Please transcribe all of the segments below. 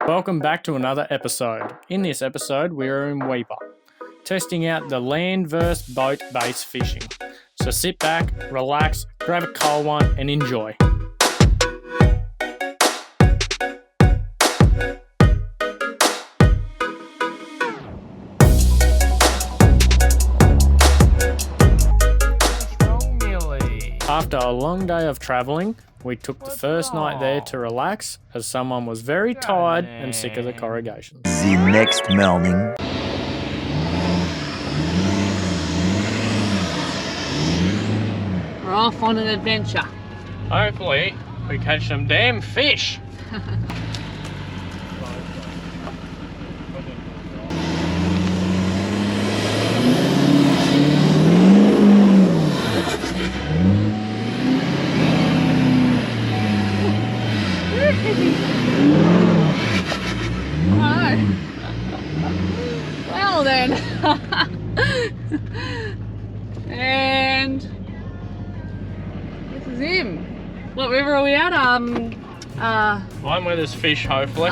Welcome back to another episode. In this episode, we are in Weipa, testing out the land versus boat-based fishing. So sit back, relax, grab a cold one, and enjoy. After a long day of travelling, we took the first night there to relax as someone was very tired and sick of the corrugations. The next morning. We're off on an adventure. Hopefully, we catch some damn fish. Well then. And this is him. What river are we at? One where there's fish, hopefully.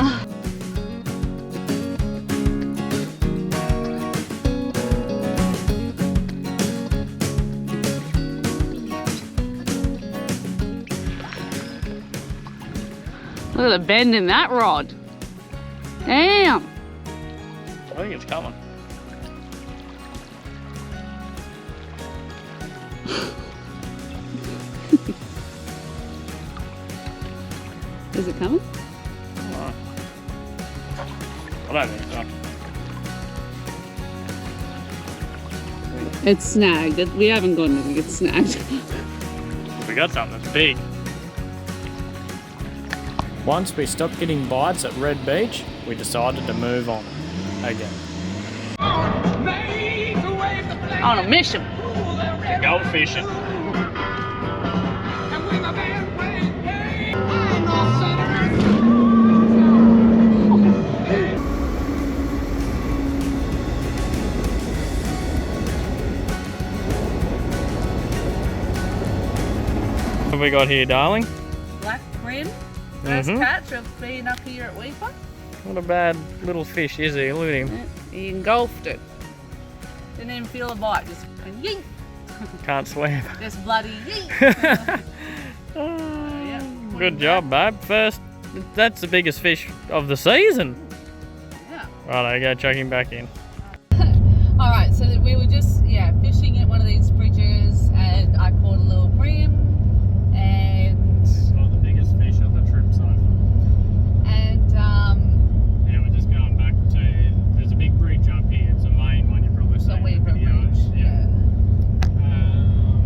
Look at the bend in that rod. Damn. I think it's coming. Is it coming? I don't think so. It's snagged. We haven't got anything. It's snagged. We got something that's big. Once we stopped getting bites at Red Beach, we decided to move on again. On a mission. To go fishing. What have we got here, darling? Black brim. First catch of being up here at Weipa. What a bad little fish is he? Look at him. He engulfed it. Didn't even feel a bite, just yeet. Can't swim. Just bloody yeet. Good job, babe. First, that's the biggest fish of the season. Yeah. Righto, go chuck him back in. Alright, so we were just fishing at one of these bridges and I caught a little brim and Got the biggest fish of the trip so far. And Yeah, we're just going back to, there's a big bridge up here. It's the main one, you've probably the seen Weipa the videos. bridge.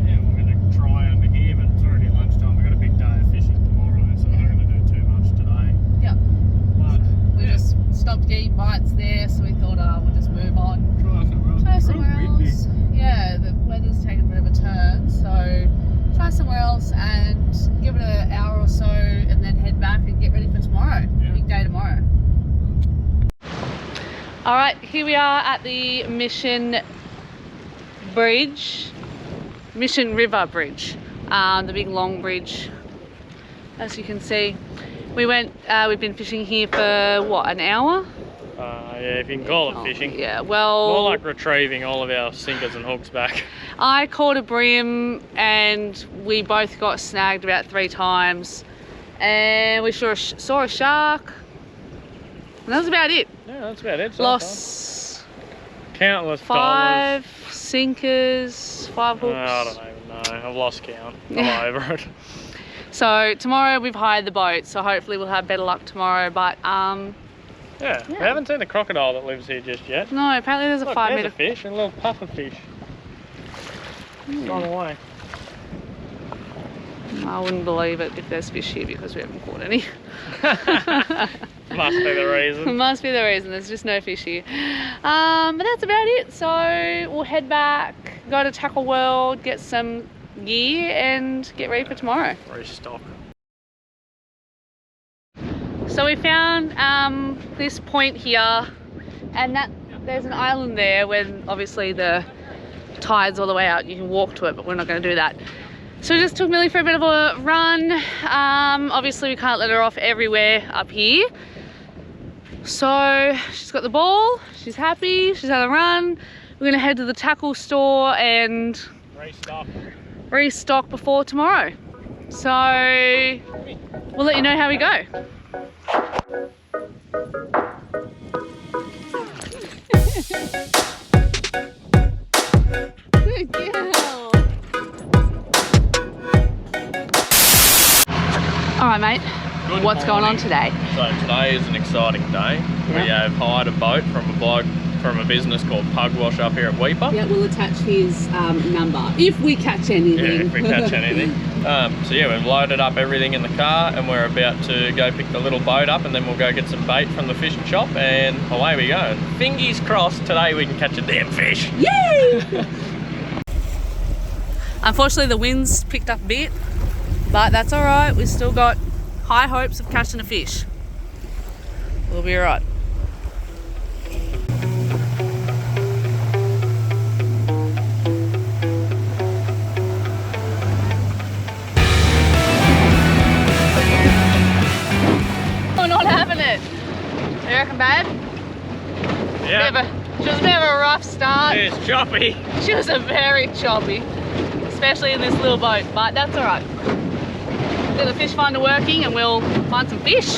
Yeah, we're going to try under here, but it's already lunchtime. We've got a big day of fishing tomorrow, so we're not going to do too much today. Yeah. But We just stopped getting bites there, so we thought we'll just move on. Try somewhere else. Yeah, the weather's taken a bit of a turn, so try somewhere else and give it an hour or so and then head back and get ready for tomorrow. Yeah. Big day tomorrow. Alright, here we are at the Mission Bridge. Mission River Bridge. The big long bridge. As you can see. We've been fishing here for what, an hour? Yeah, if you can call it fishing. Yeah, well... More like retrieving all of our sinkers and hooks back. I caught a brim and we both got snagged about 3 times. And we saw a shark. And that was about it. Yeah, that's about it. So Lost countless 5 dollars. sinkers, 5 hooks. I don't even know. I've lost count. I'm over it. So tomorrow we've hired the boat, so hopefully we'll have better luck tomorrow. But Yeah, we haven't seen the crocodile that lives here just yet. no, apparently there's a Look, 5 there's metre a fish, a little puffer fish. It's gone away. I wouldn't believe it if there's fish here because we haven't caught any. Must be the reason. Must be the reason, there's just no fish here. But that's about it. So we'll head back, go to Tackle World, get some gear and get ready for tomorrow. Restock. So we found this point here, and there's an island there when obviously the tide's all the way out. You can walk to it, but we're not going to do that. So we just took Millie for a bit of a run. Obviously we can't let her off everywhere up here. So she's got the ball, she's happy, she's had a run. We're gonna head to the tackle store and restock before tomorrow. So we'll let you know how we go. Good girl. All right, mate. What's going on today? So today is an exciting day. Yep. We have hired a boat from a bloke from a business called Pugwash up here at Weipa. Yeah, we'll attach his number if we catch anything. Yeah, if we catch anything. So yeah, we've loaded up everything in the car and we're about to go pick the little boat up and then we'll go get some bait from the fishing shop and away we go. And fingers crossed today we can catch a damn fish. Yay! Unfortunately the wind's picked up a bit, but that's all right. We've still got high hopes of catching a fish. We'll be all right. We're not having it. You reckon, babe? Yeah. She was a bit of a rough start. It's choppy. She was a very choppy, especially in this little boat, but that's all right. Get the fish finder working and we'll find some fish.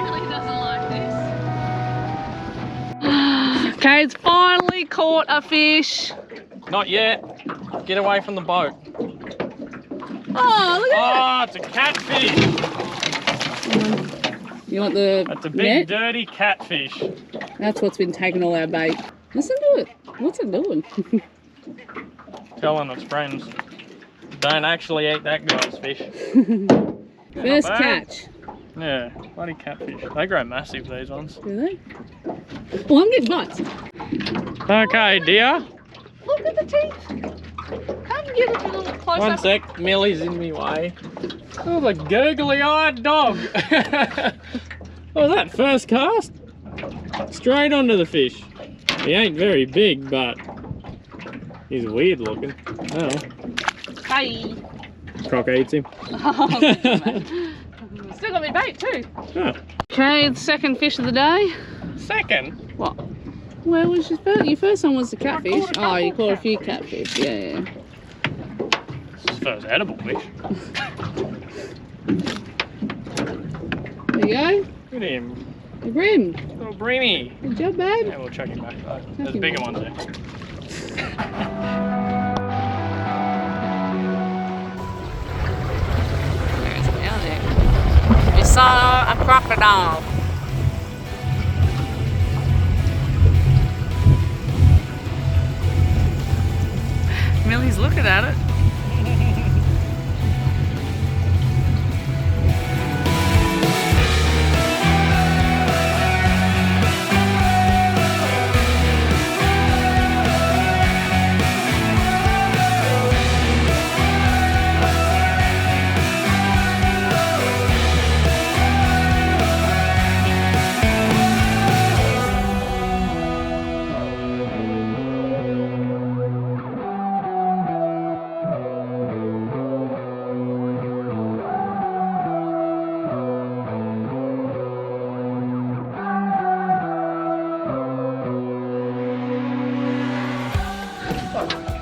Really doesn't like this. Kade's finally caught a fish. Not yet. Get away from the boat. Oh, look at Oh, it's a catfish. it. You want the That's a big net? dirty catfish. That's what's been taking all our bait. Listen to it. What's it doing? Telling its friends. Don't actually eat that guy's fish. First Not bad. catch. Yeah, bloody catfish. They grow massive, these ones. Do they? Oh, I'm getting bites. Okay, dear. Look at the teeth. Come get it a little bit closer. One sec, Millie's in me way. Oh, the googly-eyed dog. What was that, first cast? Straight onto the fish. He ain't very big, but he's weird looking. Oh, Hey. croc eats him. Still got me bait too. Oh, Okay, the second fish of the day. second. What? Where was your first? Your first one was the catfish. caught a Oh, you couple caught a few catfish. Yeah. It's the first edible fish. There you go. Look at him. A brim. Little brimmy. Good job, babe. Yeah, we'll chuck him back though. There's him bigger back. ones there. There's down there. We saw a crocodile. Millie's looking at it.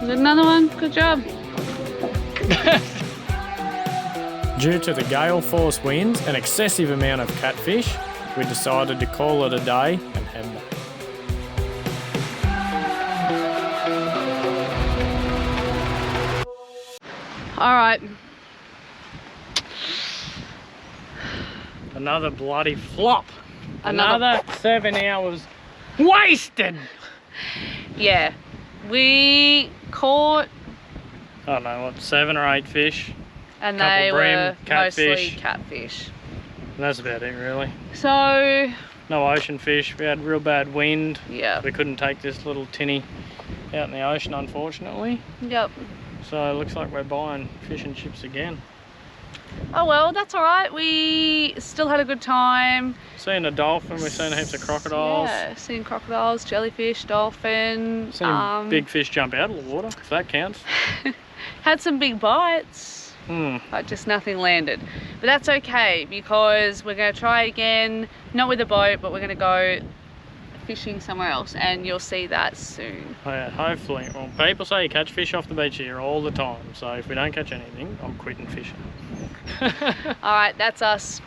Is it another one? Good job. Due to the gale force winds and excessive amount of catfish, we decided to call it a day and head back. All right. Another bloody flop. Another- Another 7 hours wasted. Yeah. We caught, I don't know, what, 7 or 8 fish. and Couple they brim, were catfish. mostly catfish. And that's about it, really. So, No ocean fish. We had real bad wind. yeah. We couldn't take this little tinny out in the ocean, unfortunately. Yep. So it looks like we're buying fish and chips again. Oh well, that's all right. We still had a good time. Seen a dolphin, we've seen heaps of crocodiles. Yeah, seen crocodiles, jellyfish, dolphin. Seen big fish jump out of the water, if that counts. Had some big bites, but just nothing landed. But that's okay because we're going to try again, not with a boat, but we're going to go fishing somewhere else, and you'll see that soon. Oh yeah, hopefully. Well, people say you catch fish off the beach here all the time, so if we don't catch anything, I'm quitting fishing. All right, that's us.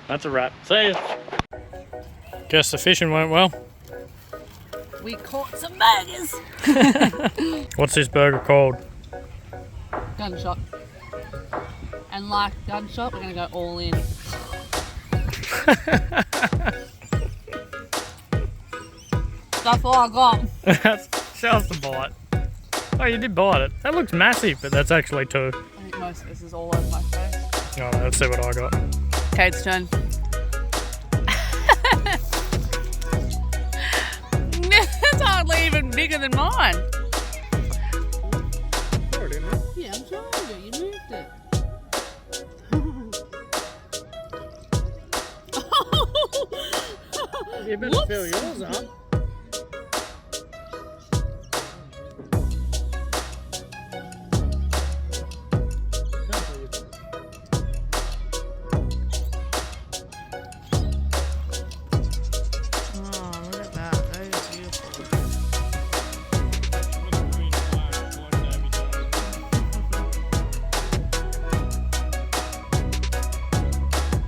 That's a wrap. See ya. Guess the fishing went well. We caught some burgers. What's this burger called? Gunshot. And like gunshot, we're going to go all in. That's all I got. Show us the bite. Oh, you did bite it. That looks massive, but that's actually 2. I think most of this is all over my face. Oh, let's see what I got. Kate's turn. It's hardly even bigger than mine. Yeah, I'm showing you. You moved it. You better fill yours up.